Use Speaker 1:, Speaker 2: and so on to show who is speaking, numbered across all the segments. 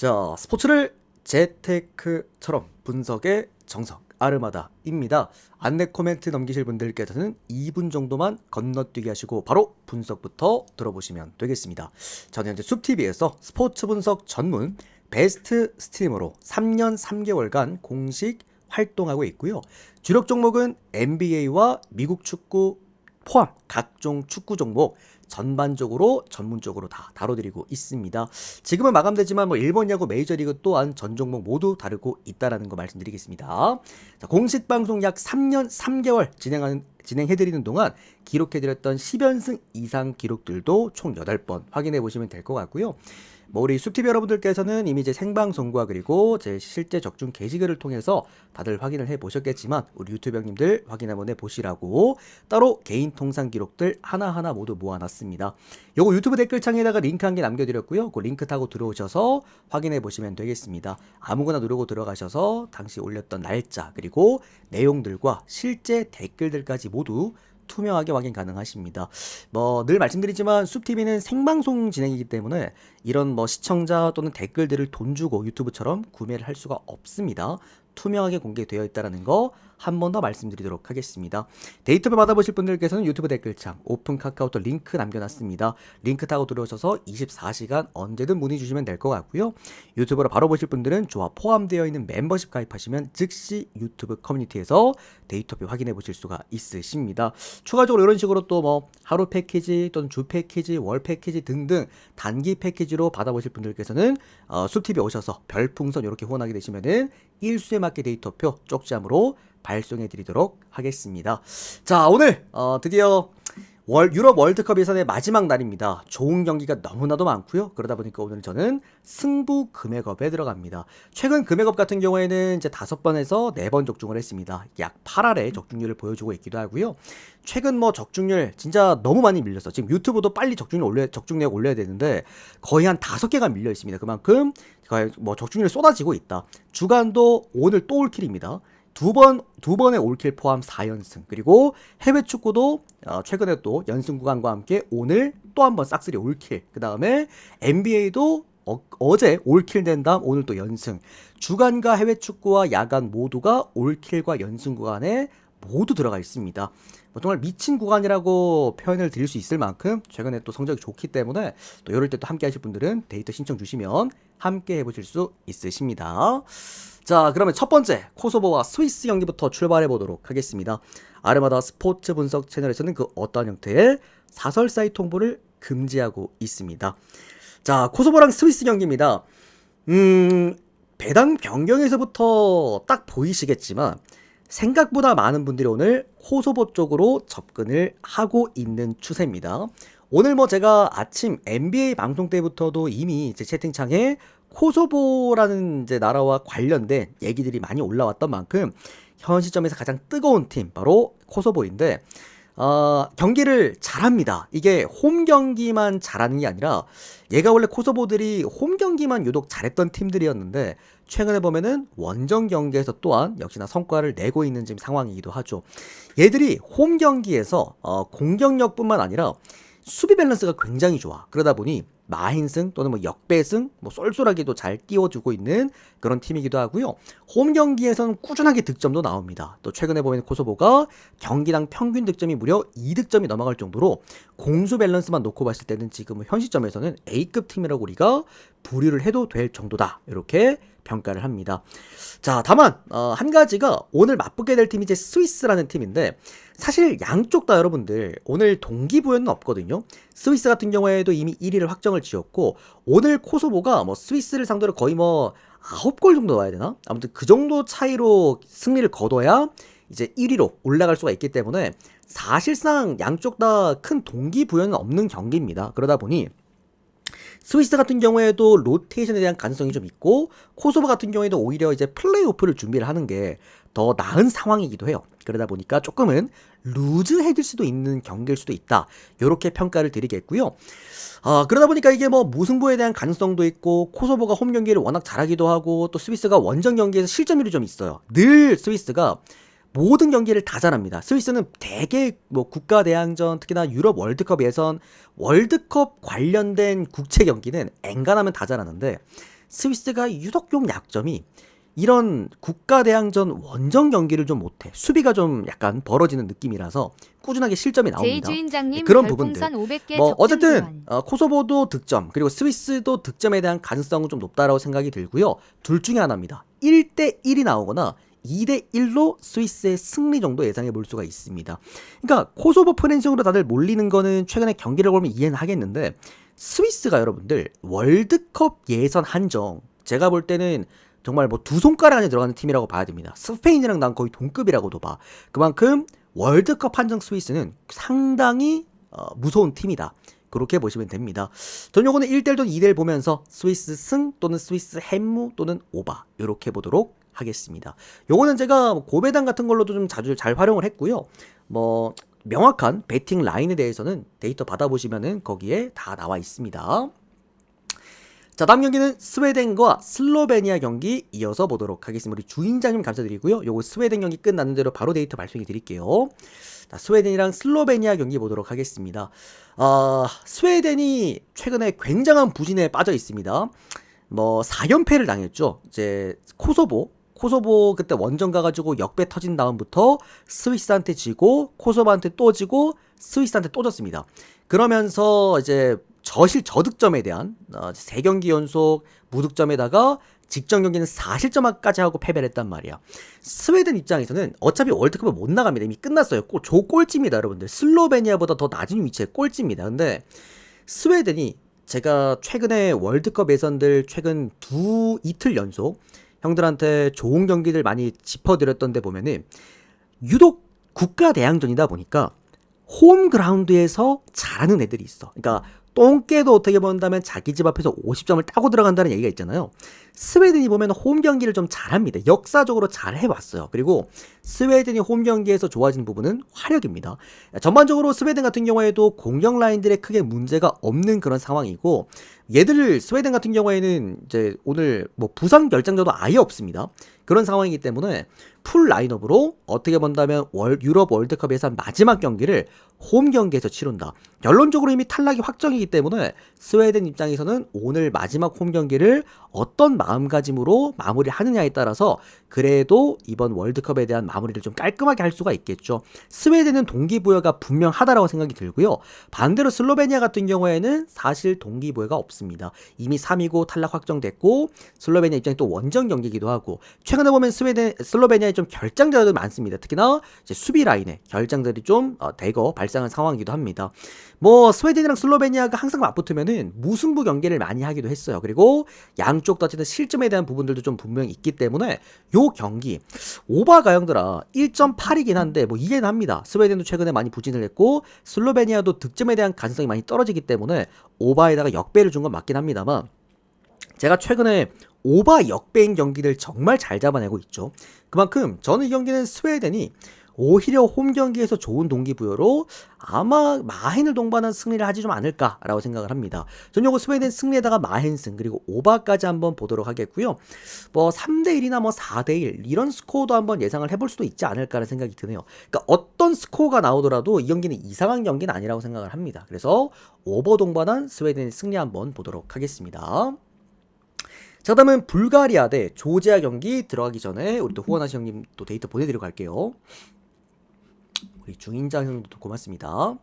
Speaker 1: 자, 스포츠를 재테크처럼 분석의 정석 아르마다입니다. 안내 코멘트 넘기실 분들께서는 2분 정도만 건너뛰기 하시고 바로 분석부터 들어보시면 되겠습니다. 저는 현재 숲TV에서 스포츠 분석 전문 베스트 스트리머로 3년 3개월간 공식 활동하고 있고요. 주력 종목은 NBA와 미국 축구 포함 각종 축구 종목 전반적으로 전문적으로 다 다뤄드리고 있습니다. 지금은 마감되지만 일본 야구 메이저리그 또한 전 종목 모두 다루고 있다라는 거 말씀드리겠습니다. 자, 공식 방송 약 3년 3개월 진행해드리는 동안 기록해드렸던 10연승 이상 기록들도 총 8번 확인해 보시면 될 것 같고요. 우리 숲TV 여러분들께서는 이미 제 생방송과 그리고 제 실제 적중 게시글을 통해서 다들 확인을 해 보셨겠지만 우리 유튜브 형님들 확인 한번 해 보시라고 따로 개인 통상 기록들 하나하나 모두 모아놨습니다. 요거 유튜브 댓글창에다가 링크 한 개 남겨드렸고요. 그 링크 타고 들어오셔서 확인해 보시면 되겠습니다. 아무거나 누르고 들어가셔서 당시 올렸던 날짜 그리고 내용들과 실제 댓글들까지 모두 투명하게 확인 가능하십니다. 늘 말씀드리지만 숲TV는 생방송 진행이기 때문에 이런 시청자 또는 댓글들을 돈 주고 유튜브처럼 구매를 할 수가 없습니다. 투명하게 공개되어 있다는 거 한 번 더 말씀드리도록 하겠습니다. 데이터를 받아보실 분들께서는 유튜브 댓글창 오픈 카카오톡 링크 남겨놨습니다. 링크 타고 들어오셔서 24시간 언제든 문의 주시면 될 것 같고요. 유튜브로 바로 보실 분들은 조화 포함되어 있는 멤버십 가입하시면 즉시 유튜브 커뮤니티에서 데이터표 확인해 보실 수가 있으십니다. 추가적으로 이런 식으로 또 하루 패키지 또는 주 패키지 월 패키지 등등 단기 패키지로 받아보실 분들께서는 숲TV 오셔서 별풍선 이렇게 후원하게 되시면은 일수에 맞게 데이터표 쪽잠으로 발송해 드리도록 하겠습니다. 자, 오늘 드디어 유럽 월드컵 예선의 마지막 날입니다. 좋은 경기가 너무나도 많고요. 그러다 보니까 오늘 저는 승부 금액업에 들어갑니다. 최근 금액업 같은 경우에는 이제 5번에서 4번 적중을 했습니다. 약 8할의 적중률을 보여주고 있기도 하고요. 최근 적중률 진짜 너무 많이 밀려서 지금 유튜브도 빨리 적중력 올려야 되는데 거의 한 5개가 밀려 있습니다. 그만큼 적중률이 쏟아지고 있다. 주간도 오늘 또 올킬입니다. 두 번의 올킬 포함 4연승 그리고 해외 축구도 최근에 또 연승 구간과 함께 오늘 또 한 번 싹쓸이 올킬 그 다음에 NBA도 어제 올킬 된 다음 오늘 또 연승 주간과 해외 축구와 야간 모두가 올킬과 연승 구간에 모두 들어가 있습니다. 정말 미친 구간이라고 표현을 드릴 수 있을 만큼 최근에 또 성적이 좋기 때문에 또 이럴 때 또 함께 하실 분들은 데이터 신청 주시면 함께 해보실 수 있으십니다. 자, 그러면 첫 번째 코소보와 스위스 경기부터 출발해 보도록 하겠습니다. 아르마다 스포츠 분석 채널에서는 그 어떠한 형태의 사설 사이트 홍보를 금지하고 있습니다. 자, 코소보랑 스위스 경기입니다. 배당 변경에서부터 딱 보이시겠지만 생각보다 많은 분들이 오늘 코소보 쪽으로 접근을 하고 있는 추세입니다. 오늘 제가 아침 NBA 방송 때부터도 이미 제 채팅창에 코소보라는 이제 나라와 관련된 얘기들이 많이 올라왔던 만큼 현 시점에서 가장 뜨거운 팀 바로 코소보인데 경기를 잘합니다. 이게 홈 경기만 잘하는 게 아니라 얘가 원래 코소보들이 홈 경기만 유독 잘했던 팀들이었는데 최근에 보면은 원정 경기에서 또한 역시나 성과를 내고 있는 지금 상황이기도 하죠. 얘들이 홈 경기에서 공격력뿐만 아니라 수비 밸런스가 굉장히 좋아. 그러다 보니 마인승 또는 역배승 쏠쏠하게도 잘 띄워주고 있는 그런 팀이기도 하고요. 홈 경기에서는 꾸준하게 득점도 나옵니다. 또 최근에 보면 코소보가 경기당 평균 득점이 무려 2득점이 넘어갈 정도로 공수 밸런스만 놓고 봤을 때는 지금 현 시점에서는 A급 팀이라고 우리가 부류를 해도 될 정도다. 이렇게 평가를 합니다. 자, 다만 한 가지가 오늘 맞붙게 될 팀이 이제 스위스라는 팀인데 사실 양쪽 다 여러분들 오늘 동기부여는 없거든요. 스위스 같은 경우에도 이미 1위를 확정을 지었고 오늘 코소보가 스위스를 상대로 거의 9골 정도 넣어야 되나? 아무튼 그 정도 차이로 승리를 거둬야 이제 1위로 올라갈 수가 있기 때문에 사실상 양쪽 다 큰 동기부여는 없는 경기입니다. 그러다 보니 스위스 같은 경우에도 로테이션에 대한 가능성이 좀 있고 코소보 같은 경우에도 오히려 이제 플레이오프를 준비를 하는 게 더 나은 상황이기도 해요. 그러다 보니까 조금은 루즈해질 수도 있는 경기일 수도 있다. 이렇게 평가를 드리겠고요. 그러다 보니까 이게 무승부에 대한 가능성도 있고 코소보가 홈 경기를 워낙 잘하기도 하고 또 스위스가 원정 경기에서 실점률이 좀 있어요. 늘 스위스가 모든 경기를 다 잘합니다. 스위스는 대개 국가대항전 특히나 유럽 월드컵 예선 월드컵 관련된 국체 경기는 엔간하면 다 잘하는데 스위스가 유독 좀 약점이 이런 국가대항전 원정 경기를 좀 못해. 수비가 좀 약간 벌어지는 느낌이라서 꾸준하게 실점이 나옵니다.
Speaker 2: 제이주인장님
Speaker 1: 그런 부분들.
Speaker 2: 별풍선 500개
Speaker 1: 뭐
Speaker 2: 적중
Speaker 1: 어쨌든
Speaker 2: 기원.
Speaker 1: 코소보도 득점 그리고 스위스도 득점에 대한 가능성은 좀 높다라고 생각이 들고요. 둘 중에 하나입니다. 1대1이 나오거나 2대1로 스위스의 승리 정도 예상해 볼 수가 있습니다. 그러니까 코소보 프렌즈으로 다들 몰리는 거는 최근에 경기를 보면 이해는 하겠는데 스위스가 여러분들 월드컵 예선 한정 제가 볼 때는 정말 뭐 두 손가락 안에 들어가는 팀이라고 봐야 됩니다. 스페인이랑 난 거의 동급이라고도 봐. 그만큼 월드컵 한정 스위스는 상당히 무서운 팀이다. 그렇게 보시면 됩니다. 전 요거는 1대1 또는 2대1 보면서 스위스 승 또는 스위스 햄무 또는 오바 이렇게 보도록 하겠습니다. 요거는 제가 고배당 같은 걸로도 좀 자주 잘 활용을 했고요. 뭐 명확한 베팅 라인에 대해서는 데이터 받아보시면은 거기에 다 나와 있습니다. 자, 다음 경기는 스웨덴과 슬로베니아 경기 이어서 보도록 하겠습니다. 우리 주인장님 감사드리고요. 요거 스웨덴 경기 끝나는 대로 바로 데이터 발송해 드릴게요. 자, 스웨덴이랑 슬로베니아 경기 보도록 하겠습니다. 스웨덴이 최근에 굉장한 부진에 빠져 있습니다. 뭐 4연패를 당했죠. 이제 코소보 그때 원정 가가지고 역배 터진 다음부터 스위스한테 지고 코소보한테 또 지고 스위스한테 또 졌습니다. 그러면서 이제 저득점에 대한 3경기 연속 무득점에다가 직전 경기는 4실점까지 하고 패배를 했단 말이야. 스웨덴 입장에서는 어차피 월드컵을 못 나갑니다. 이미 끝났어요. 꼴찌입니다, 여러분들. 슬로베니아보다 더 낮은 위치에 꼴찌입니다. 근데 스웨덴이 제가 최근에 월드컵 예선들 최근 이틀 연속 형들한테 좋은 경기들 많이 짚어드렸던 데 보면은 유독 국가 대항전이다 보니까 홈그라운드에서 잘하는 애들이 있어. 그러니까 똥개도 어떻게 본다면 자기 집 앞에서 50점을 따고 들어간다는 얘기가 있잖아요. 스웨덴이 보면 홈 경기를 좀 잘합니다. 역사적으로 잘 해왔어요. 그리고 스웨덴이 홈 경기에서 좋아진 부분은 화력입니다. 전반적으로 스웨덴 같은 경우에도 공격 라인들에 크게 문제가 없는 그런 상황이고 스웨덴 같은 경우에는 이제 오늘 뭐 부상 결장자도 아예 없습니다. 그런 상황이기 때문에 풀 라인업으로 어떻게 본다면 유럽 월드컵 예선 마지막 경기를 홈 경기에서 치른다. 결론적으로 이미 탈락이 확정이기 때문에 스웨덴 입장에서는 오늘 마지막 홈 경기를 어떤 마음가짐으로 마무리를 하느냐에 따라서 그래도 이번 월드컵에 대한 마무리를 좀 깔끔하게 할 수가 있겠죠. 스웨덴은 동기부여가 분명하다라고 생각이 들고요. 반대로 슬로베니아 같은 경우에는 사실 동기부여가 없습니다. 이미 3위고 탈락 확정됐고 슬로베니아 입장이 또 원정 경기이기도 하고 최근에 보면 슬로베니아에 좀 결장자들이 많습니다. 특히나 이제 수비 라인에 결장들이 좀 대거 발생한 상황이기도 합니다. 뭐 스웨덴이랑 슬로베니아가 항상 맞붙으면은 무승부 경기를 많이 하기도 했어요. 그리고 양쪽 다 어쨌든 실점에 대한 부분들도 좀 분명히 있기 때문에 요 경기 오바가 형들아 1.8이긴 한데 뭐 이해는 합니다. 스웨덴도 최근에 많이 부진을 했고 슬로베니아도 득점에 대한 가능성이 많이 떨어지기 때문에 오바에다가 역배를 준 건 맞긴 합니다만 제가 최근에 오바 역배인 경기를 정말 잘 잡아내고 있죠. 그만큼 저는 이 경기는 스웨덴이 오히려 홈 경기에서 좋은 동기부여로 아마 마헨을 동반한 승리를 하지 좀 않을까라고 생각을 합니다. 전 요거 스웨덴 승리에다가 마헨승 그리고 오바까지 한번 보도록 하겠고요. 뭐 3대1이나 뭐 4대1 이런 스코어도 한번 예상을 해볼 수도 있지 않을까라는 생각이 드네요. 그러니까 어떤 스코어가 나오더라도 이 경기는 이상한 경기는 아니라고 생각을 합니다. 그래서 오버 동반한 스웨덴의 승리 한번 보도록 하겠습니다. 자, 다음은 불가리아 대 조지아 경기 들어가기 전에 우리 또 후원하신 형님 또 데이터 보내드리고 갈게요. 우리 중인장 형님도 고맙습니다.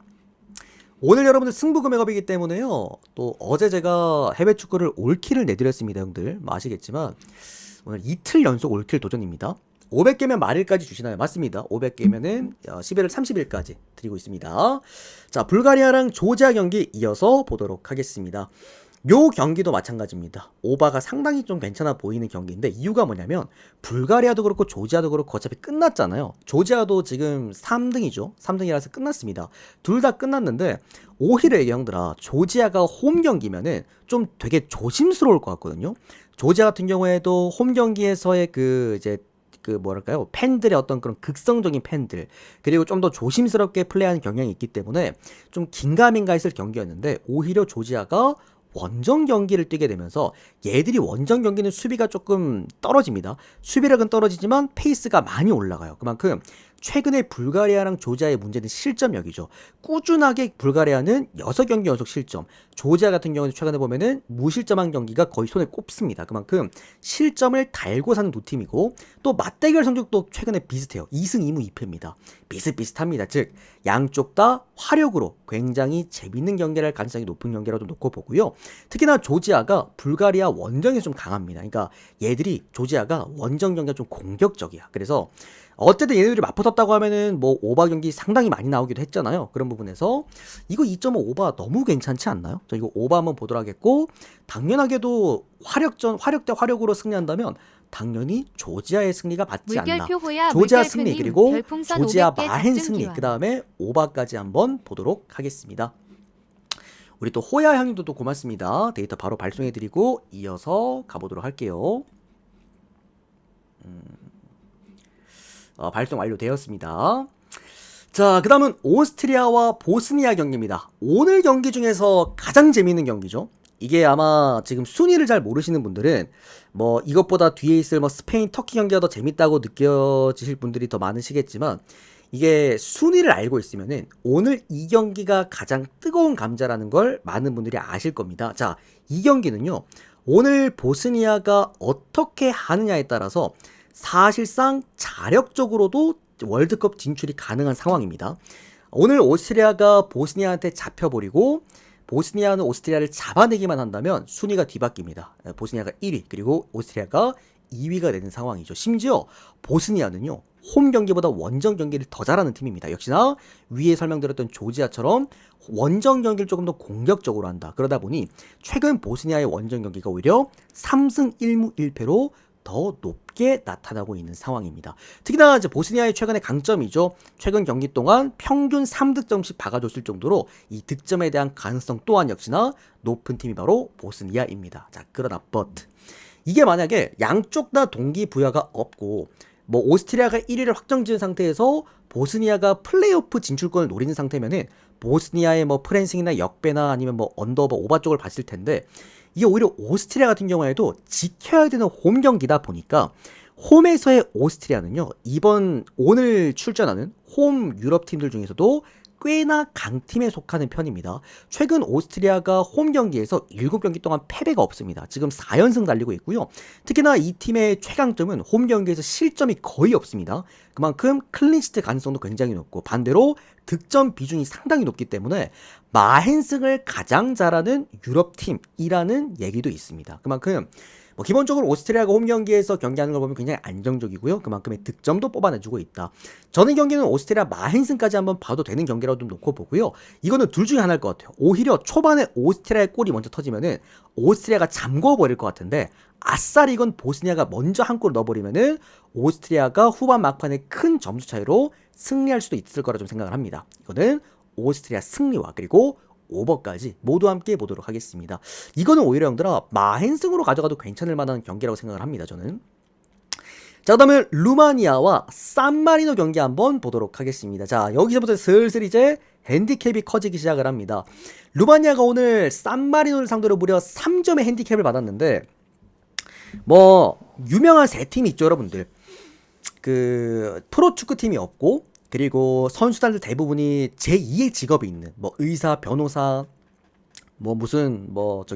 Speaker 1: 오늘 여러분들 승부 금액업이기 때문에요. 또 어제 제가 해외 축구를 올킬을 내드렸습니다, 형들. 뭐 아시겠지만 오늘 이틀 연속 올킬 도전입니다. 500개면 말일까지 주시나요? 맞습니다. 500개면은 11월 30일까지 드리고 있습니다. 자, 불가리아랑 조지아 경기 이어서 보도록 하겠습니다. 요 경기도 마찬가지입니다. 오바가 상당히 좀 괜찮아 보이는 경기인데 이유가 뭐냐면 불가리아도 그렇고 조지아도 그렇고 어차피 끝났잖아요. 조지아도 지금 3등이죠. 3등이라서 끝났습니다. 둘 다 끝났는데 오히려 얘기 형들아 조지아가 홈 경기면은 좀 되게 조심스러울 것 같거든요. 조지아 같은 경우에도 홈 경기에서의 뭐랄까요? 팬들의 어떤 그런 극성적인 팬들 그리고 좀 더 조심스럽게 플레이하는 경향이 있기 때문에 좀 긴가민가 했을 경기였는데 오히려 조지아가 원정 경기를 뛰게 되면서 얘들이 원정 경기는 수비가 조금 떨어집니다. 수비력은 떨어지지만 페이스가 많이 올라가요. 그만큼 최근에 불가리아랑 조지아의 문제는 실점력이죠. 꾸준하게 불가리아는 6경기 연속 실점, 조지아 같은 경우는 최근에 보면은 무실점한 경기가 거의 손에 꼽습니다. 그만큼 실점을 달고 사는 두 팀이고 또 맞대결 성적도 최근에 비슷해요. 2승 2무 2패입니다. 비슷비슷합니다. 즉 양쪽 다 화력으로 굉장히 재밌는 경기를 할 가능성이 높은 경기라도 놓고 보고요. 특히나 조지아가 불가리아 원정이 좀 강합니다. 그러니까 얘들이 조지아가 원정 경기가 좀 공격적이야. 그래서 어쨌든 얘네들이 맞붙었다고 하면은 뭐 오바 경기 상당히 많이 나오기도 했잖아요. 그런 부분에서 이거 2.5 오바 너무 괜찮지 않나요? 저 이거 오바 한번 보도록 하겠고, 당연하게도 화력 대 화력으로 승리한다면 당연히 조지아의 승리가 맞지 않나. 조지아 승리 그리고 조지아 마헨 승리 그 다음에 오바까지 한번 보도록 하겠습니다. 우리 또 호야 형님도 또 고맙습니다. 데이터 바로 발송해드리고 이어서 가보도록 할게요. 발송 완료되었습니다. 자, 그 다음은 오스트리아와 보스니아 경기입니다. 오늘 경기 중에서 가장 재미있는 경기죠. 이게 아마 지금 순위를 잘 모르시는 분들은 뭐 이것보다 뒤에 있을 뭐 스페인, 터키 경기가 더 재밌다고 느껴지실 분들이 더 많으시겠지만, 이게 순위를 알고 있으면은 오늘 이 경기가 가장 뜨거운 감자라는 걸 많은 분들이 아실 겁니다. 자, 이 경기는요, 오늘 보스니아가 어떻게 하느냐에 따라서 사실상 자력적으로도 월드컵 진출이 가능한 상황입니다. 오늘 오스트리아가 보스니아한테 잡혀버리고 보스니아는 오스트리아를 잡아내기만 한다면 순위가 뒤바뀝니다. 보스니아가 1위 그리고 오스트리아가 2위가 되는 상황이죠. 심지어 보스니아는요, 홈 경기보다 원정 경기를 더 잘하는 팀입니다. 역시나 위에 설명드렸던 조지아처럼 원정 경기를 조금 더 공격적으로 한다. 그러다 보니 최근 보스니아의 원정 경기가 오히려 3승 1무 1패로 더 높게 나타나고 있는 상황입니다. 특히나 이제 보스니아의 최근의 강점이죠. 최근 경기 동안 평균 3득점씩 박아줬을 정도로 이 득점에 대한 가능성 또한 역시나 높은 팀이 바로 보스니아입니다. 자, 그러나 이게 만약에 양쪽 다 동기부여가 없고 뭐 오스트리아가 1위를 확정지은 상태에서 보스니아가 플레이오프 진출권을 노리는 상태면은 보스니아의 뭐 프랜싱이나 역배나 아니면 뭐 언더오버 오바 쪽을 봤을 텐데, 이게 오히려 오스트리아 같은 경우에도 지켜야 되는 홈 경기다 보니까 홈에서의 오스트리아는요, 오늘 출전하는 홈 유럽 팀들 중에서도 꽤나 강팀에 속하는 편입니다. 최근 오스트리아가 홈 경기에서 7경기 동안 패배가 없습니다. 지금 4연승 달리고 있고요. 특히나 이 팀의 최강점은 홈 경기에서 실점이 거의 없습니다. 그만큼 클린시트 가능성도 굉장히 높고 반대로 득점 비중이 상당히 높기 때문에 마헨승을 가장 잘하는 유럽팀이라는 얘기도 있습니다. 그만큼 뭐 기본적으로 오스트리아가 홈 경기에서 경기하는 걸 보면 굉장히 안정적이고요. 그만큼의 득점도 뽑아내주고 있다. 저는 경기는 오스트리아 마헨승까지 한번 봐도 되는 경기라고 좀 놓고 보고요. 이거는 둘 중에 하나일 것 같아요. 오히려 초반에 오스트리아의 골이 먼저 터지면은 오스트리아가 잠궈버릴 것 같은데, 아싸리 이건 보스니아가 먼저 한 골 넣어버리면은 오스트리아가 후반 막판에 큰 점수 차이로 승리할 수도 있을 거라 좀 생각을 합니다. 이거는 오스트리아 승리와 그리고 오버까지 모두 함께 보도록 하겠습니다. 이거는 오히려 형들아 마헨승으로 가져가도 괜찮을 만한 경기라고 생각을 합니다. 저는. 자, 그 다음에 루마니아와 산마리노 경기 한번 보도록 하겠습니다. 자, 여기서부터 슬슬 이제 핸디캡이 커지기 시작을 합니다. 루마니아가 오늘 산마리노를 상대로 무려 3점의 핸디캡을 받았는데, 뭐 유명한 세 팀이 있죠, 여러분들. 그 프로축구팀이 없고, 그리고 선수단들 대부분이 제2의 직업이 있는 뭐 의사, 변호사, 뭐 무슨 뭐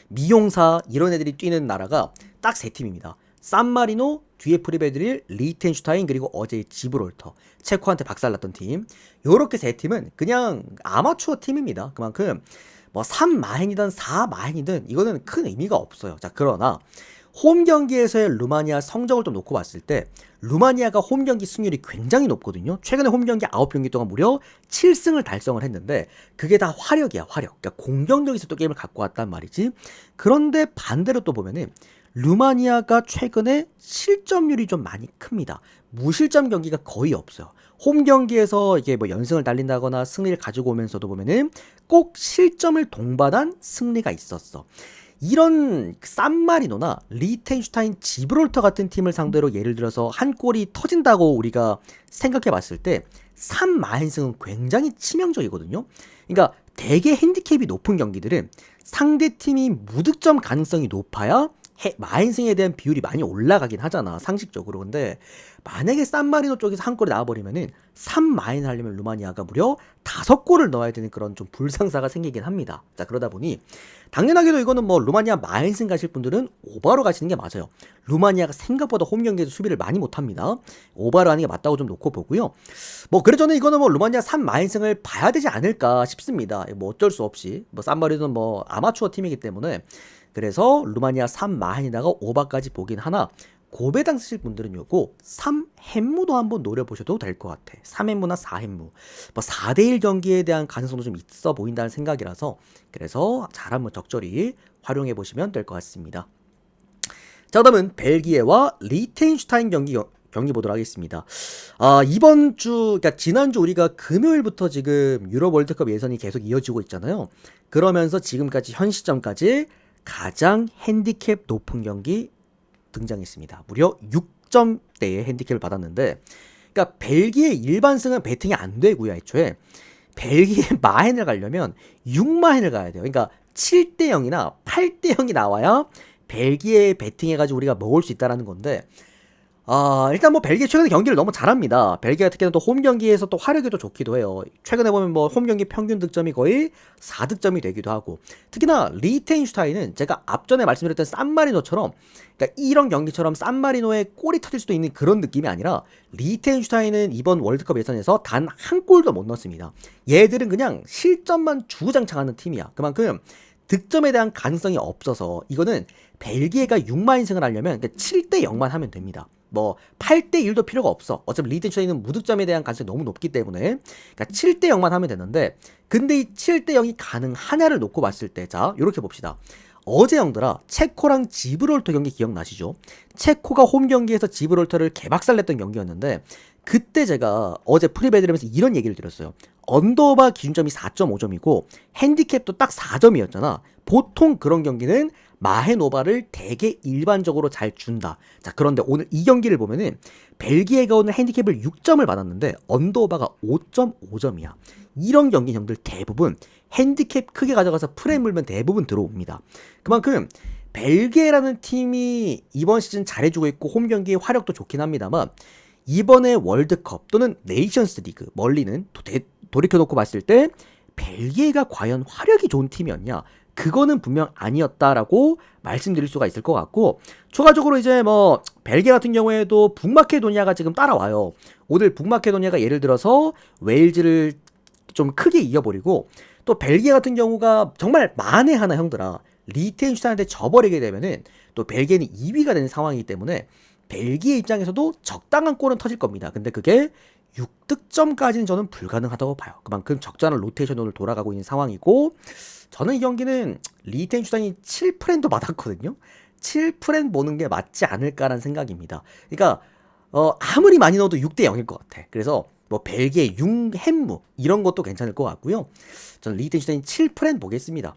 Speaker 1: 미용사 이런 애들이 뛰는 나라가 딱 세 팀입니다. 산마리노, 뒤에 프리베드릴, 리텐슈타인 그리고 어제의 지브롤터, 체코한테 박살났던 팀. 요렇게 세 팀은 그냥 아마추어 팀입니다. 그만큼 뭐 3마행이든 4마행이든 이거는 큰 의미가 없어요. 자, 그러나 홈 경기에서의 루마니아 성적을 좀 놓고 봤을 때 루마니아가 홈 경기 승률이 굉장히 높거든요. 최근에 홈 경기 9경기 동안 무려 7승을 달성을 했는데 그게 다 화력이야, 화력. 그러니까 공격력에서 또 게임을 갖고 왔단 말이지. 그런데 반대로 또 보면은 루마니아가 최근에 실점률이 좀 많이 큽니다. 무실점 경기가 거의 없어요. 홈 경기에서 이게 뭐 연승을 달린다거나 승리를 가지고 오면서도 보면은 꼭 실점을 동반한 승리가 있었어. 이런 산마리노나 리텐슈타인, 지브롤터 같은 팀을 상대로 예를 들어서 한 골이 터진다고 우리가 생각해 봤을 때 3마행승은 굉장히 치명적이거든요. 그러니까 되게 핸디캡이 높은 경기들은 상대팀이 무득점 가능성이 높아야 마인승에 대한 비율이 많이 올라가긴 하잖아, 상식적으로. 근데 만약에 산마리노 쪽에서 한 골이 나와버리면은 3마인 하려면 루마니아가 무려 5골을 넣어야 되는 그런 좀 불상사가 생기긴 합니다. 자, 그러다 보니 당연하게도 이거는 뭐 루마니아 마인승 가실 분들은 오바로 가시는 게 맞아요. 루마니아가 생각보다 홈 경기에서 수비를 많이 못합니다. 오바로 하는 게 맞다고 좀 놓고 보고요. 뭐 그래서 저는 이거는 뭐 루마니아 3마인승을 봐야 되지 않을까 싶습니다. 뭐 어쩔 수 없이 뭐 산마리노는 뭐 아마추어 팀이기 때문에. 그래서 루마니아 3마인에다가 오바까지 보긴 하나, 고배당 쓰실 분들은 요거 3햄무도 한번 노려보셔도 될 것 같아. 3햄무나 4햄무. 뭐 4대1 경기에 대한 가능성도 좀 있어 보인다는 생각이라서, 그래서 잘 한번 적절히 활용해 보시면 될 것 같습니다. 자, 그다음은 벨기에와 리텐슈타인 경기 보도록 하겠습니다. 이번 주, 그러니까 지난주 우리가 금요일부터 지금 유럽 월드컵 예선이 계속 이어지고 있잖아요. 그러면서 지금까지 현 시점까지 가장 핸디캡 높은 경기 등장했습니다. 무려 6점대의 핸디캡을 받았는데, 그러니까 벨기에 일반승은 배팅이 안 되고요. 애초에 벨기에 마헨을 가려면 6마헨을 가야 돼요. 그러니까 7대 0이나 8대 0이 나와야 벨기에 배팅해가지고 우리가 먹을 수 있다라는 건데, 일단 뭐 벨기에 최근에 경기를 너무 잘합니다. 벨기에 특히나 또 홈 경기에서 또 화력이 또 좋기도 해요. 최근에 보면 뭐 홈 경기 평균 득점이 거의 4득점이 되기도 하고, 특히나 리텐슈타인은 제가 앞전에 말씀드렸던 산마리노처럼, 그러니까 이런 경기처럼 산마리노에 골이 터질 수도 있는 그런 느낌이 아니라, 리텐슈타인은 이번 월드컵 예선에서 단 한 골도 못 넣었습니다. 얘들은 그냥 실점만 주구장창하는 팀이야. 그만큼 득점에 대한 가능성이 없어서 이거는 벨기에가 6마인승을 하려면 7대 0만 하면 됩니다. 뭐 8대 1도 필요가 없어. 어차피 리텐슈타인은 무득점에 대한 가능성이 너무 높기 때문에, 그러니까 7대 0만 하면 되는데, 근데 이 7대 0이 가능하냐를 놓고 봤을 때, 자, 요렇게 봅시다. 어제 형들아, 체코랑 지브롤터 경기 기억나시죠? 체코가 홈 경기에서 지브롤터를 개박살냈던 경기였는데, 그때 제가 어제 프리베드하면서 이런 얘기를 드렸어요. 언더바 기준점이 4.5점이고 핸디캡도 딱 4점이었잖아. 보통 그런 경기는 마헨오바를 되게 일반적으로 잘 준다. 자, 그런데 오늘 이 경기를 보면은 벨기에가 오늘 핸디캡을 6점을 받았는데 언더오바가 5.5점이야. 이런 경기 형들 대부분 핸디캡 크게 가져가서 프레임 물면 대부분 들어옵니다. 그만큼 벨기에라는 팀이 이번 시즌 잘해주고 있고 홈 경기의 화력도 좋긴 합니다만, 이번에 월드컵 또는 네이션스 리그 멀리는 돌이켜놓고 봤을 때 벨기에가 과연 화력이 좋은 팀이었냐, 그거는 분명 아니었다라고 말씀드릴 수가 있을 것 같고, 추가적으로 이제 뭐 벨기에 같은 경우에도 북마케도니아가 지금 따라와요. 오늘 북마케도니아가 예를 들어서 웨일즈를 좀 크게 이겨버리고, 또 벨기에 같은 경우가 정말 만에 하나 형들아 리텐슈타인한테 져버리게 되면은 또 벨기에는 2위가 되는 상황이기 때문에 벨기에 입장에서도 적당한 골은 터질 겁니다. 근데 그게 6득점까지는 저는 불가능하다고 봐요. 그만큼 적절한 로테이션으로 돌아가고 있는 상황이고, 저는 이 경기는 리텐슈타인이 7프렌도 받았거든요. 7프렌 보는 게 맞지 않을까라는 생각입니다. 그러니까 아무리 많이 넣어도 6대 0일 것 같아. 그래서 뭐 벨기에 6햄무 이런 것도 괜찮을 것 같고요. 저는 리텐슈타인 7프렌 보겠습니다.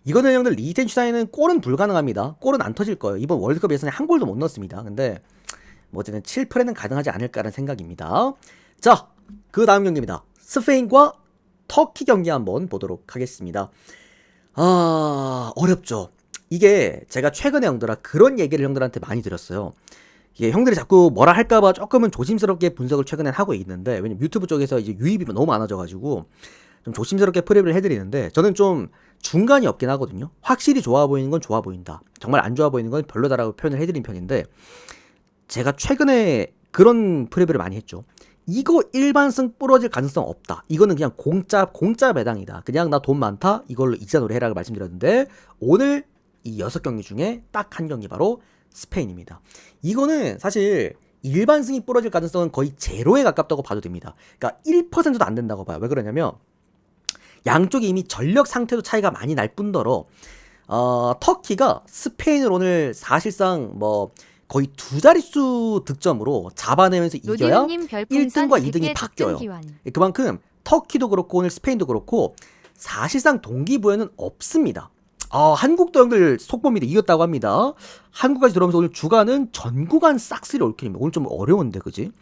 Speaker 1: 이거는 형들 리텐슈타인은 골은 불가능합니다. 골은 안 터질 거예요. 이번 월드컵 예선에 한 골도 못 넣었습니다. 근데 뭐 어쨌든 7프레는 가능하지 않을까라는 생각입니다. 자, 그 다음 경기입니다. 스페인과 터키 경기 한번 보도록 하겠습니다. 어렵죠. 이게 제가 최근에 형들아 그런 얘기를 형들한테 많이 드렸어요. 이게 형들이 자꾸 뭐라 할까봐 조금은 조심스럽게 분석을 최근에 하고 있는데, 왜냐면 유튜브 쪽에서 이제 유입이 너무 많아져가지고 좀 조심스럽게 프레뷰를 해드리는데, 저는 좀 중간이 없긴 하거든요. 확실히 좋아 보이는 건 좋아 보인다, 정말 안 좋아 보이는 건 별로다라고 표현을 해드린 편인데, 제가 최근에 그런 프레뷰를 많이 했죠. 이거 일반승 부러질 가능성 없다, 이거는 그냥 공짜 배당이다, 그냥 나 돈 많다 이걸로 이자노래 해라고 말씀드렸는데, 오늘 이 6경기 중에 딱 한 경기 바로 스페인입니다. 이거는 사실 일반승이 부러질 가능성은 거의 제로에 가깝다고 봐도 됩니다. 그러니까 1%도 안 된다고 봐요. 왜 그러냐면 양쪽이 이미 전력 상태도 차이가 많이 날 뿐더러 터키가 스페인을 오늘 사실상 뭐 거의 두 자릿수 득점으로 잡아내면서 이겨야 1등과 2등이 바뀌어요. 그만큼 터키도 그렇고 오늘 스페인도 그렇고 사실상 동기부여는 없습니다. 한국도 형들 속보입니다. 이겼다고 합니다. 한국까지 들어오면서 오늘 주간은 전 구간 싹쓸이 올킬입니다. 오늘 좀 어려운데 그지?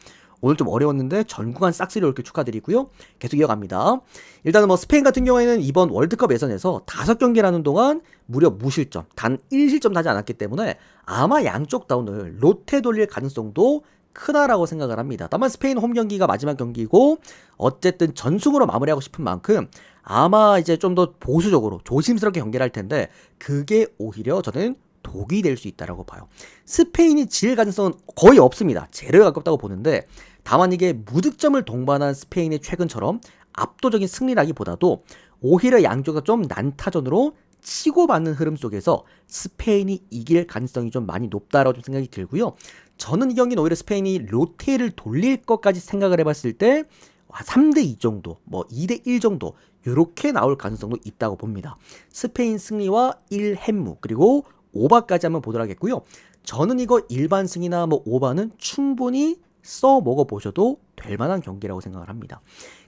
Speaker 1: 오늘 좀 어려웠는데 전 구간 싹쓸이 이렇게 축하드리고요. 계속 이어갑니다. 일단은 뭐 스페인 같은 경우에는 이번 월드컵 예선에서 5경기를 하는 동안 무려 무실점, 단 1실점도 하지 않았기 때문에 아마 양쪽 다 오늘 롯데 돌릴 가능성도 크다라고 생각을 합니다. 다만 스페인 홈 경기가 마지막 경기고 어쨌든 전승으로 마무리하고 싶은 만큼 아마 이제 좀 더 보수적으로 조심스럽게 경기를 할 텐데 그게 오히려 저는 독이 될 수 있다라고 봐요. 스페인이 질 가능성은 거의 없습니다. 제로에 가깝다고 보는데 다만 이게 무득점을 동반한 스페인의 최근처럼 압도적인 승리라기보다도 오히려 양조가 좀 난타전으로 치고받는 흐름 속에서 스페인이 이길 가능성이 좀 많이 높다라고 좀 생각이 들고요. 저는 이 경기는 오히려 스페인이 롯데를 돌릴 것까지 생각을 해봤을 때 3대2 정도, 뭐 2대1 정도 이렇게 나올 가능성도 있다고 봅니다. 스페인 승리와 1햄무 그리고 오바까지 한번 보도록 하겠고요. 저는 이거 일반 승이나 뭐 오바는 충분히 먹어보셔도 될 만한 경기라고 생각을 합니다.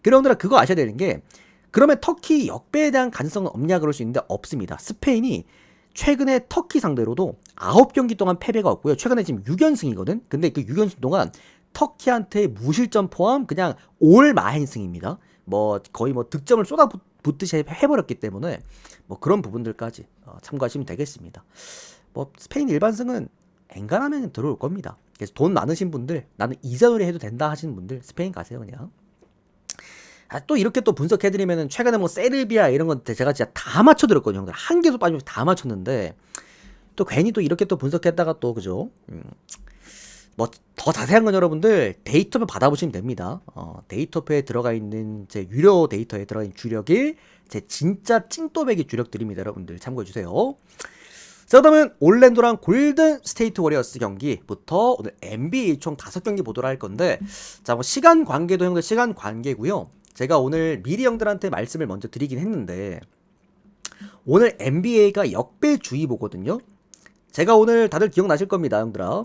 Speaker 1: 그러느라 그거 아셔야 되는 게 그러면 터키 역배에 대한 가능성은 없냐 그럴 수 있는데 없습니다. 스페인이 최근에 터키 상대로도 9경기 동안 패배가 없고요. 최근에 지금 6연승이거든. 근데 그 6연승 동안 터키한테 무실점 포함 그냥 올 마행승입니다. 뭐 거의 뭐 득점을 쏟아붓듯이 해버렸기 때문에 뭐 그런 부분들까지 참고하시면 되겠습니다. 뭐 스페인 일반승은 엔간하면 들어올 겁니다. 그래서 돈 많으신 분들 나는 이자놀이 해도 된다 하시는 분들 스페인 가세요 그냥. 또 이렇게 또 분석해드리면은 최근에 뭐 세르비아 이런 건 제가 진짜 다 맞춰드렸거든요. 형들 한 개도 빠지면서 다 맞췄는데 또 괜히 또 이렇게 또 분석했다가 또 그죠? 뭐 더 자세한 건 여러분들 데이터표 받아보시면 됩니다. 데이터표에 들어가 있는 제 유료 데이터에 들어가 있는 주력이 제 진짜 찐또배기 주력들입니다. 여러분들 참고해주세요. 자, 그러면 올랜도랑 골든 스테이트 워리어스 경기부터 오늘 NBA 총 5경기 보도록 할 건데 자, 뭐 시간 관계도 형들 시간 관계고요. 제가 오늘 미리 형들한테 말씀을 먼저 드리긴 했는데 오늘 NBA가 역배주의보거든요. 제가 오늘 다들 기억나실 겁니다, 형들아.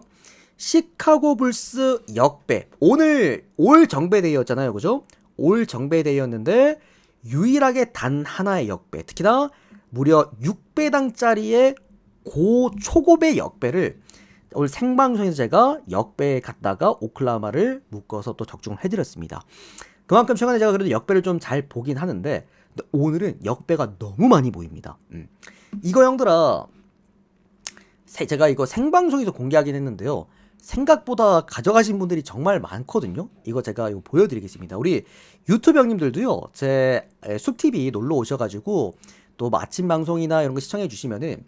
Speaker 1: 시카고 불스 역배. 오늘 올 정배데이였잖아요, 그죠? 올 정배데이였는데 유일하게 단 하나의 역배. 특히나 무려 6배당짜리의 초고배 역배를 오늘 생방송에서 제가 역배에 갔다가 오클라호마를 묶어서 또 적중을 해드렸습니다. 그만큼 최근에 제가 그래도 역배를 좀 잘 보긴 하는데 근데 오늘은 역배가 너무 많이 보입니다. 이거 형들아 제가 이거 생방송에서 공개하긴 했는데요. 생각보다 가져가신 분들이 정말 많거든요. 이거 제가 이거 보여드리겠습니다. 우리 유튜브 형님들도요. 제 숲TV 놀러 오셔가지고 또 아침 방송이나 이런 거 시청해 주시면은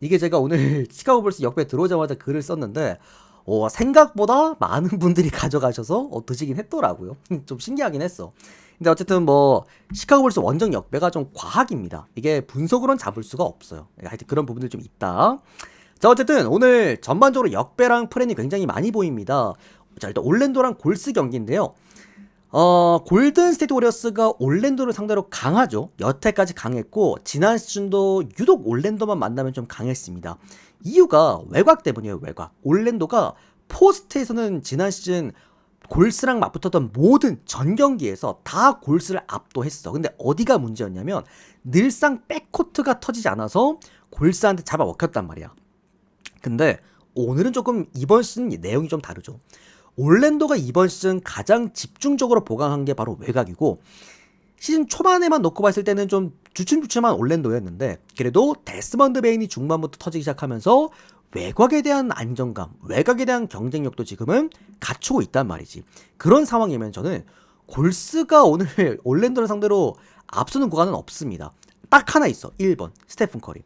Speaker 1: 이게 제가 오늘 시카고 불스 역배 들어오자마자 글을 썼는데 생각보다 많은 분들이 가져가셔서 드시긴 했더라고요. 좀 신기하긴 했어. 근데 어쨌든 뭐 시카고 불스 원정 역배가 좀 과학입니다. 이게 분석으로는 잡을 수가 없어요. 하여튼 그런 부분들 좀 있다. 자, 어쨌든 오늘 전반적으로 역배랑 프렌이 굉장히 많이 보입니다. 자, 일단 올랜도랑 골스 경기인데요. 골든 스테이트 워리어스가 올랜도를 상대로 강하죠. 여태까지 강했고 지난 시즌도 유독 올랜도만 만나면 좀 강했습니다. 이유가 외곽 때문이에요. 외곽. 올랜도가 포스트에서는 지난 시즌 골스랑 맞붙었던 모든 전 경기에서 다 골스를 압도했어. 근데 어디가 문제였냐면 늘상 백코트가 터지지 않아서 골스한테 잡아 먹혔단 말이야. 근데 오늘은 조금 이번 시즌 내용이 좀 다르죠. 올랜도가 이번 시즌 가장 집중적으로 보강한 게 바로 외곽이고 시즌 초반에만 놓고 봤을 때는 좀 주춤주춤한 올랜도였는데 그래도 데스먼드 베인이 중반부터 터지기 시작하면서 외곽에 대한 안정감, 외곽에 대한 경쟁력도 지금은 갖추고 있단 말이지. 그런 상황이면 저는 골스가 오늘 올랜도를 상대로 앞서는 구간은 없습니다. 딱 하나 있어. 1번 스테픈 커리.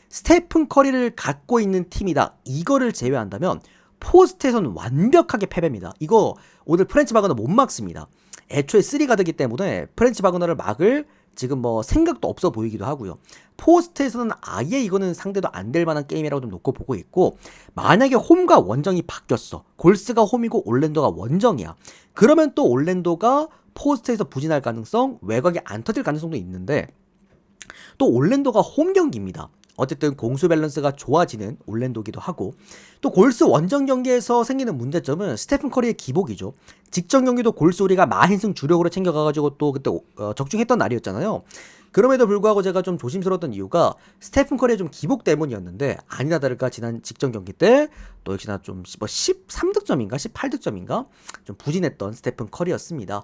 Speaker 1: 스테픈 커리를 갖고 있는 팀이다. 이거를 제외한다면 포스트에서는 완벽하게 패배입니다. 이거 오늘 프렌치 바그너 못 막습니다. 애초에 3가드기 때문에 프렌치 바그너를 막을 지금 뭐 생각도 없어 보이기도 하고요. 포스트에서는 아예 이거는 상대도 안 될 만한 게임이라고 좀 놓고 보고 있고 만약에 홈과 원정이 바뀌었어. 골스가 홈이고 올랜도가 원정이야. 그러면 또 올랜도가 포스트에서 부진할 가능성, 외곽이 안 터질 가능성도 있는데 또 올랜도가 홈 경기입니다. 어쨌든 공수 밸런스가 좋아지는 올랜도기도 하고 또 골스 원정 경기에서 생기는 문제점은 스테픈 커리의 기복이죠. 직전 경기도 골스 우리가 마힌승 주력으로 챙겨가가지고 또 그때 적중했던 날이었잖아요. 그럼에도 불구하고 제가 좀 조심스러웠던 이유가 스테픈 커리의 좀 기복 때문이었는데 아니나 다를까 지난 직전 경기 때 또 역시나 좀 13득점인가 18득점인가 좀 부진했던 스테픈 커리였습니다.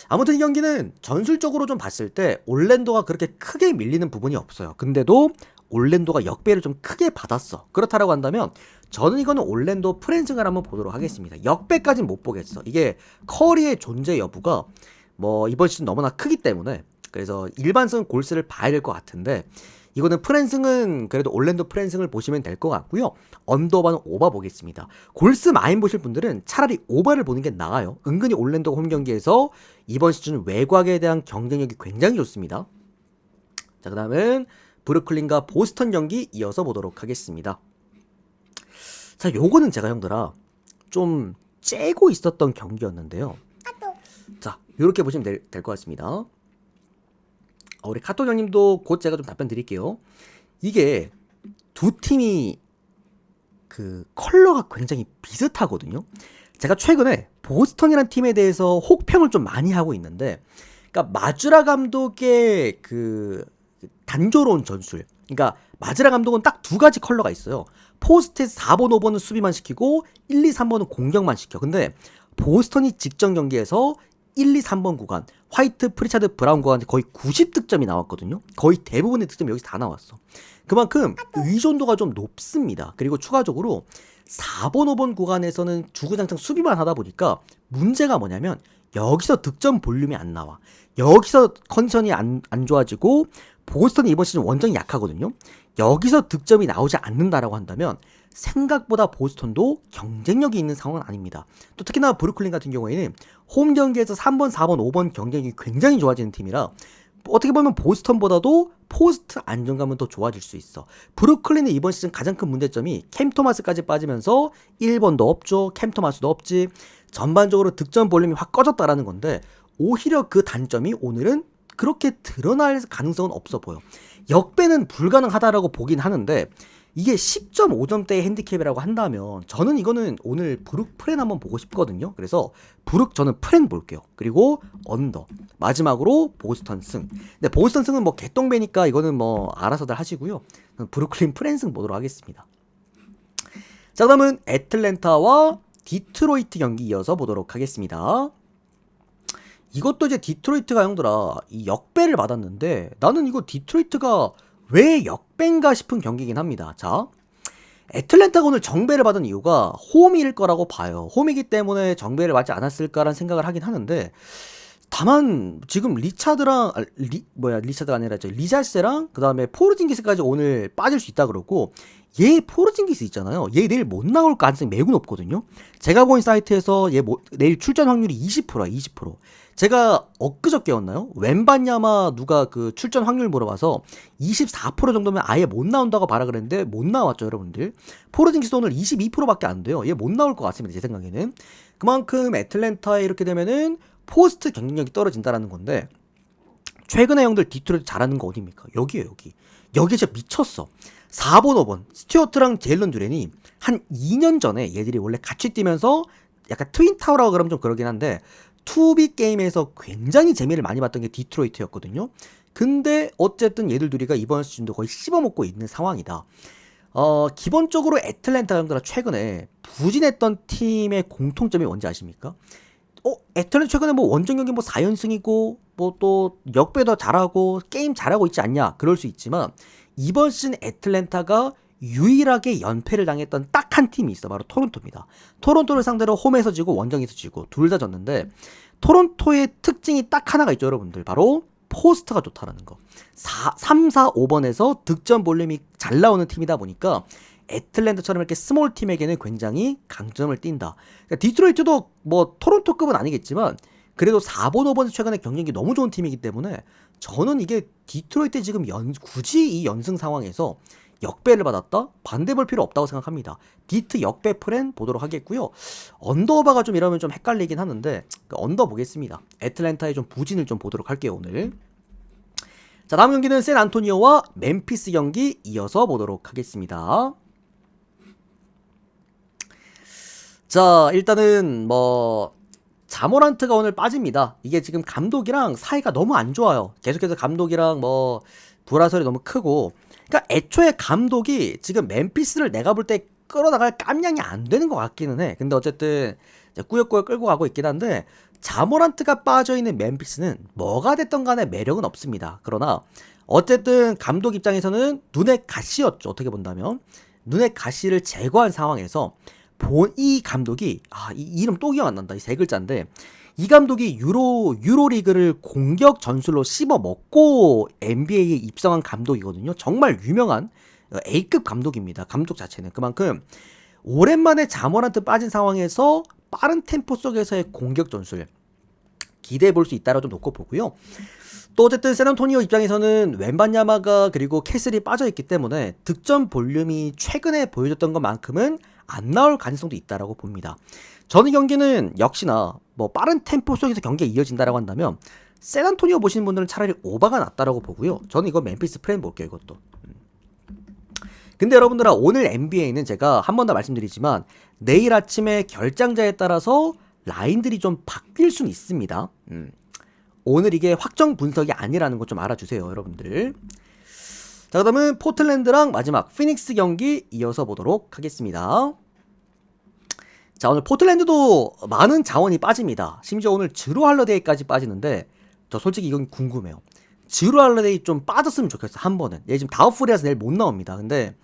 Speaker 1: 아무튼 이 경기는 전술적으로 좀 봤을 때 올랜도가 그렇게 크게 밀리는 부분이 없어요. 근데도 올랜도가 역배를 좀 크게 받았어. 그렇다라고 한다면 저는 이거는 올랜도 프랜승을 한번 보도록 하겠습니다. 역배까지는 못 보겠어. 이게 커리의 존재 여부가 뭐 이번 시즌 너무나 크기 때문에 그래서 일반승 골스를 봐야 될 것 같은데 이거는 프랜승은 그래도 올랜도 프랜승을 보시면 될 것 같고요. 언더바는 오버 보겠습니다. 골스 마인 보실 분들은 차라리 오버를 보는 게 나아요. 은근히 올랜도 홈 경기에서 이번 시즌 외곽에 대한 경쟁력이 굉장히 좋습니다. 자, 그 다음은 브루클린과 보스턴 경기 이어서 보도록 하겠습니다. 자, 요거는 제가 형들아 좀 째고 있었던 경기였는데요. 자, 요렇게 보시면 될 것 같습니다. 우리 카톡 형님도 곧 제가 좀 답변 드릴게요. 이게 두 팀이 그 컬러가 굉장히 비슷하거든요. 제가 최근에 보스턴이라는 팀에 대해서 혹평을 좀 많이 하고 있는데, 그러니까 마즈라 감독의 그 단조로운 전술. 그러니까 마즈라 감독은 딱 두 가지 컬러가 있어요. 포스트에서 4번, 5번은 수비만 시키고 1, 2, 3번은 공격만 시켜. 근데 보스턴이 직전 경기에서 1, 2, 3번 구간, 화이트, 프리차드, 브라운 구간에 거의 90득점이 나왔거든요. 거의 대부분의 득점이 여기서 다 나왔어. 그만큼 의존도가 좀 높습니다. 그리고 추가적으로 4번, 5번 구간에서는 주구장창 수비만 하다 보니까 문제가 뭐냐면 여기서 득점 볼륨이 안 나와. 여기서 컨디션이 안 좋아지고 보스턴이 이번 시즌 원정이 약하거든요. 여기서 득점이 나오지 않는다라고 한다면 생각보다 보스턴도 경쟁력이 있는 상황은 아닙니다. 또 특히나 브루클린 같은 경우에는 홈 경기에서 3번, 4번, 5번 경쟁력이 굉장히 좋아지는 팀이라 어떻게 보면 보스턴보다도 포스트 안정감은 더 좋아질 수 있어. 브루클린의 이번 시즌 가장 큰 문제점이 캠 토마스까지 빠지면서 1번도 없죠. 캠 토마스도 없지. 전반적으로 득점 볼륨이 확 꺼졌다라는 건데 오히려 그 단점이 오늘은 그렇게 드러날 가능성은 없어 보여. 역배는 불가능하다라고 보긴 하는데 이게 10.5점대의 핸디캡이라고 한다면 저는 이거는 오늘 브룩 프렌 한번 보고 싶거든요. 그래서 저는 프렌 볼게요. 그리고 언더. 마지막으로 보스턴 승. 근데 보스턴 승은 뭐 개똥배니까 이거는 뭐 알아서들 하시고요. 브루클린 프렌 승 보도록 하겠습니다. 자, 그다음은 애틀랜타와 디트로이트 경기 이어서 보도록 하겠습니다. 이것도 이제 디트로이트가 형들아 이 역배를 받았는데 나는 이거 디트로이트가 왜 역배인가 싶은 경기긴 합니다. 자, 애틀랜타가 오늘 정배를 받은 이유가 홈일 거라고 봐요. 홈이기 때문에 정배를 받지 않았을까라는 생각을 하긴 하는데 다만 지금 리차드가 아니라 리잘세랑 그 다음에 포르징기스까지 오늘 빠질 수 있다 그러고 얘 포르징기스 있잖아요. 얘 내일 못 나올 가능성이 매우 높거든요. 제가 본 사이트에서 얘 내일 출전 확률이 20%야. 20%. 제가 엊그저께였나요? 웬반야마 누가 그 출전 확률 물어봐서 24% 정도면 아예 못 나온다고 봐라 그랬는데 못 나왔죠, 여러분들. 포르징기스 오늘 22%밖에 안 돼요. 얘 못 나올 것 같습니다, 제 생각에는. 그만큼 애틀랜타에 이렇게 되면은 포스트 경쟁력이 떨어진다라는 건데 최근에 형들 디트로이트 잘하는 거 어디입니까? 여기에요, 여기. 여기 진짜 미쳤어. 4번, 5번 스튜어트랑 제일런 듀렌이 한 2년 전에 얘들이 원래 같이 뛰면서 약간 트윈타워라고 그러면 좀 그러긴 한데 투비 게임에서 굉장히 재미를 많이 봤던 게 디트로이트였거든요. 근데 어쨌든 얘들 둘이가 이번 시즌도 거의 씹어먹고 있는 상황이다. 기본적으로 애틀랜타 형들아 최근에 부진했던 팀의 공통점이 뭔지 아십니까? 애틀랜타 최근에 뭐 원정 경기 뭐 4연승이고 뭐 또 역배도 잘하고 게임 잘하고 있지 않냐 그럴 수 있지만 이번 시즌 애틀랜타가 유일하게 연패를 당했던 딱 한 팀이 있어. 바로 토론토입니다. 토론토를 상대로 홈에서 지고 원정에서 지고 둘 다 졌는데 토론토의 특징이 딱 하나가 있죠, 여러분들. 바로 포스트가 좋다라는 거. 3, 4, 5번에서 득점 볼륨이 잘 나오는 팀이다 보니까 애틀랜타처럼 이렇게 스몰 팀에게는 굉장히 강점을 띈다. 그러니까 디트로이트도 뭐 토론토급은 아니겠지만 그래도 4번, 5번에서 최근에 경쟁력이 너무 좋은 팀이기 때문에 저는 이게 디트로이트 지금 굳이 이 연승 상황에서 역배를 받았다? 반대 볼 필요 없다고 생각합니다. 디트 역배 프렌 보도록 하겠고요. 언더바가 좀 이러면 좀 헷갈리긴 하는데 언더 보겠습니다. 애틀랜타의 좀 부진을 좀 보도록 할게요, 오늘. 자, 다음 경기는 샌안토니오와 멤피스 경기 이어서 보도록 하겠습니다. 자, 일단은 자모란트가 오늘 빠집니다. 이게 지금 감독이랑 사이가 너무 안 좋아요. 계속해서 감독이랑 뭐 불화설이 너무 크고. 그러니까 애초에 감독이 지금 멤피스를 내가 볼 때 끌어나갈 깜냥이 안 되는 것 같기는 해. 근데 어쨌든 이제 꾸역꾸역 끌고 가고 있긴 한데 자모란트가 빠져있는 멤피스는 뭐가 됐던 간에 매력은 없습니다. 그러나 어쨌든 감독 입장에서는 눈의 가시였죠. 어떻게 본다면 눈의 가시를 제거한 상황에서 이 감독이 이 이름 또 기억 안 난다. 이 세 글자인데 이 감독이 유로리그를 공격 전술로 씹어 먹고 NBA에 입성한 감독이거든요. 정말 유명한 A급 감독입니다. 감독 자체는 그만큼 오랜만에 자모란트 빠진 상황에서 빠른 템포 속에서의 공격 전술 기대해 볼 수 있다라고 좀 놓고 보고요. 또 어쨌든 샌안토니오 입장에서는 웬반야마가 그리고 캐슬이 빠져있기 때문에 득점 볼륨이 최근에 보여줬던 것만큼은 안 나올 가능성도 있다라고 봅니다. 저는 경기는 역시나 뭐 빠른 템포 속에서 경기가 이어진다라고 한다면 샌안토니오 보시는 분들은 차라리 오바가 낫다라고 보고요. 저는 이거 멤피스 프레임 볼게요. 이것도. 근데 여러분들아 오늘 NBA는 제가 한 번 더 말씀드리지만 내일 아침에 결장자에 따라서 라인들이 좀 바뀔 수는 있습니다. 오늘 이게 확정 분석이 아니라는 거 좀 알아주세요, 여러분들. 자, 그다음은 포틀랜드랑 마지막 피닉스 경기 이어서 보도록 하겠습니다. 자, 오늘 포틀랜드도 많은 자원이 빠집니다. 심지어 오늘 드루 할러데이까지 빠지는데 저 솔직히 이건 궁금해요. 드루 할러데이 좀 빠졌으면 좋겠어, 한 번은. 얘 지금 다우프리아서 내일 못 나옵니다. 근데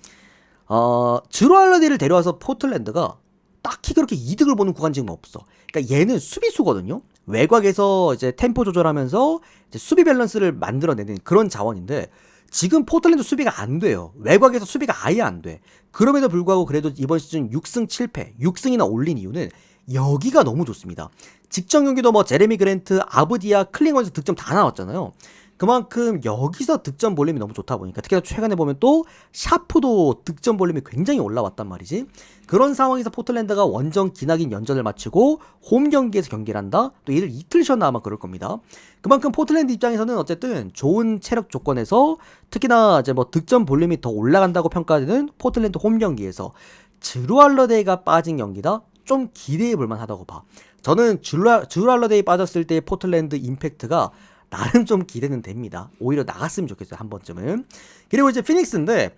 Speaker 1: 드루 할러데이를 데려와서 포틀랜드가 딱히 그렇게 이득을 보는 구간 지금 없어. 그러니까 얘는 수비수거든요. 외곽에서 이제 템포 조절하면서 이제 수비 밸런스를 만들어내는 그런 자원인데 지금 포틀랜드 수비가 안 돼요. 외곽에서 수비가 아예 안 돼. 그럼에도 불구하고 그래도 이번 시즌 6승 7패, 6승이나 올린 이유는 여기가 너무 좋습니다. 직전 경기도 뭐 제레미 그랜트, 아브디아, 클링원에서 득점 다 나왔잖아요. 그만큼 여기서 득점 볼륨이 너무 좋다 보니까 특히나 최근에 보면 또 샤프도 득점 볼륨이 굉장히 올라왔단 말이지. 그런 상황에서 포틀랜드가 원정 기나긴 연전을 마치고 홈 경기에서 경기를 한다. 또 이를 이틀 쉬었나 아마 그럴 겁니다. 그만큼 포틀랜드 입장에서는 어쨌든 좋은 체력 조건에서 특히나 이제 뭐 득점 볼륨이 더 올라간다고 평가되는 포틀랜드 홈 경기에서 드루 할러데이가 빠진 경기다. 좀 기대해 볼 만하다고 봐. 저는 드루 할러데이 빠졌을 때의 포틀랜드 임팩트가 나름 좀 기대는 됩니다. 오히려 나갔으면 좋겠어요, 한 번쯤은. 그리고 이제 피닉스인데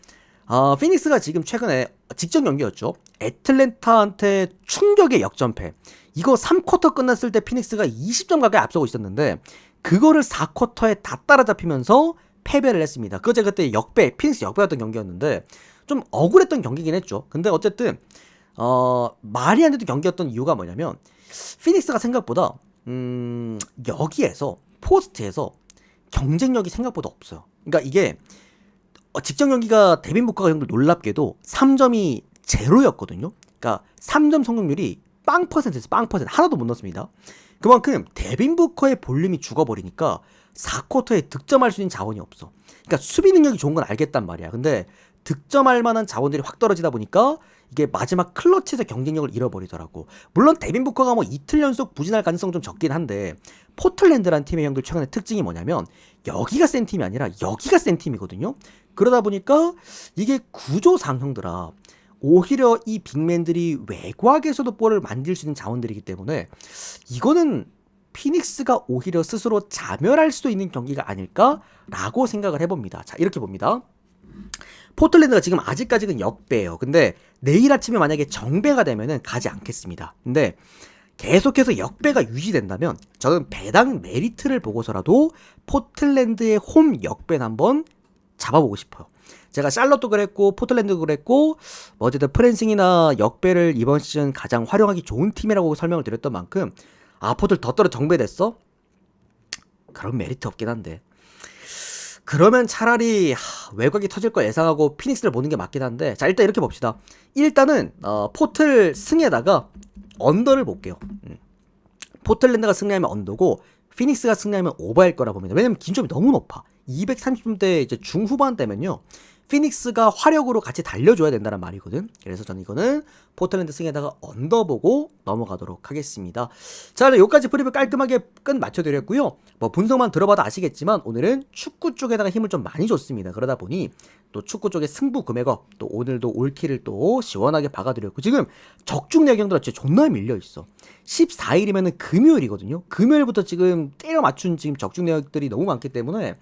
Speaker 1: 피닉스가 지금 최근에 직전 경기였죠. 애틀랜타한테 충격의 역전패. 이거 3쿼터 끝났을 때 피닉스가 20점 가까이 앞서고 있었는데 그거를 4쿼터에 다 따라잡히면서 패배를 했습니다. 그거 제가 그때 피닉스 역배였던 경기였는데 좀 억울했던 경기긴 했죠. 근데 어쨌든 말이 안 되던 경기였던 이유가 뭐냐면 피닉스가 생각보다 여기에서 포스트에서 경쟁력이 생각보다 없어요. 그러니까 이게 직전 경기가 데빈 부커가 정말 놀랍게도 3점이 제로였거든요. 그러니까 3점 성공률이 빵%에서 빵% 하나도 못 넣었습니다. 그만큼 데빈 부커의 볼륨이 죽어버리니까 4쿼터에 득점할 수 있는 자원이 없어. 그러니까 수비 능력이 좋은 건 알겠단 말이야. 근데 득점할 만한 자원들이 확 떨어지다 보니까 이게 마지막 클러치에서 경쟁력을 잃어버리더라고. 물론 데빈 부커가 뭐 이틀 연속 부진할 가능성 좀 적긴 한데 포틀랜드라는 팀의 형들 최근에 특징이 뭐냐면 여기가 센 팀이 아니라 여기가 센 팀이거든요. 그러다 보니까 이게 구조상 형들아 오히려 이 빅맨들이 외곽에서도 볼을 만들 수 있는 자원들이기 때문에 이거는 피닉스가 오히려 스스로 자멸할 수도 있는 경기가 아닐까라고 생각을 해봅니다. 자, 이렇게 봅니다. 포틀랜드가 지금 아직까지는 역배예요. 근데 내일 아침에 만약에 정배가 되면은 가지 않겠습니다. 근데 계속해서 역배가 유지된다면 저는 배당 메리트를 보고서라도 포틀랜드의 홈 역배는 한번 잡아보고 싶어요. 제가 샬럿도 그랬고 포틀랜드도 그랬고 뭐 어쨌든 프랜싱이나 역배를 이번 시즌 가장 활용하기 좋은 팀이라고 설명을 드렸던 만큼 포틀 더 떨어 정배됐어? 그런 메리트 없긴 한데 그러면 차라리 외곽이 터질 걸 예상하고 피닉스를 보는 게 맞긴 한데 자 일단 이렇게 봅시다. 일단은 포틀 승에다가 언더를 볼게요. 포틀랜드가 승리하면 언더고 피닉스가 승리하면 오버일 거라 봅니다. 왜냐면 긴점이 너무 높아. 230점대 이제 중후반 되면요 피닉스가 화력으로 같이 달려줘야 된다는 말이거든. 그래서 저는 이거는 포틀랜드 승에다가 언더 보고 넘어가도록 하겠습니다. 자, 여기까지 프리뷰 깔끔하게 끝 맞춰드렸고요. 뭐 분석만 들어봐도 아시겠지만 오늘은 축구 쪽에다가 힘을 좀 많이 줬습니다. 그러다 보니 또 축구 쪽의 승부 금액업 또 오늘도 올킬을 또 시원하게 박아드렸고 지금 적중 내경들 진짜 존나 밀려있어. 14일이면은 금요일이거든요. 금요일부터 지금 때려 맞춘 지금 적중 내역들이 너무 많기 때문에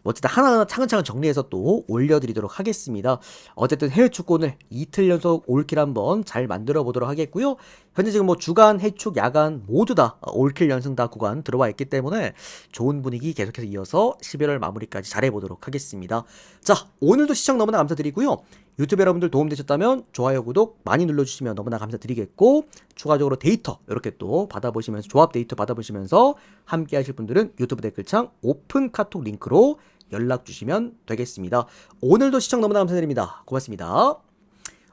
Speaker 1: 어쨌든 하나하나 차근차근 정리해서 또 올려드리도록 하겠습니다. 어쨌든 해외 축구 오늘 이틀 연속 올킬 한번 잘 만들어 보도록 하겠고요. 현재 지금 뭐 주간, 해축, 야간 모두 다 올킬 연승 다 구간 들어와 있기 때문에 좋은 분위기 계속해서 이어서 11월 마무리까지 잘해보도록 하겠습니다. 자, 오늘도 시청 너무나 감사드리고요. 유튜브 여러분들 도움되셨다면 좋아요, 구독 많이 눌러주시면 너무나 감사드리겠고, 추가적으로 데이터 이렇게 또 받아보시면서 조합 데이터 받아보시면서 함께 하실 분들은 유튜브 댓글창 오픈 카톡 링크로 연락 주시면 되겠습니다. 오늘도 시청 너무나 감사드립니다. 고맙습니다.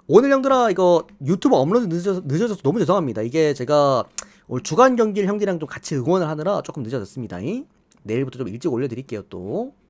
Speaker 1: 오늘 형들아 이거 유튜브 업로드 늦어져서 너무 죄송합니다. 이게 제가 오늘 주간 경기를 형들이랑 좀 같이 응원을 하느라 조금 늦어졌습니다. 내일부터 좀 일찍 올려드릴게요 또.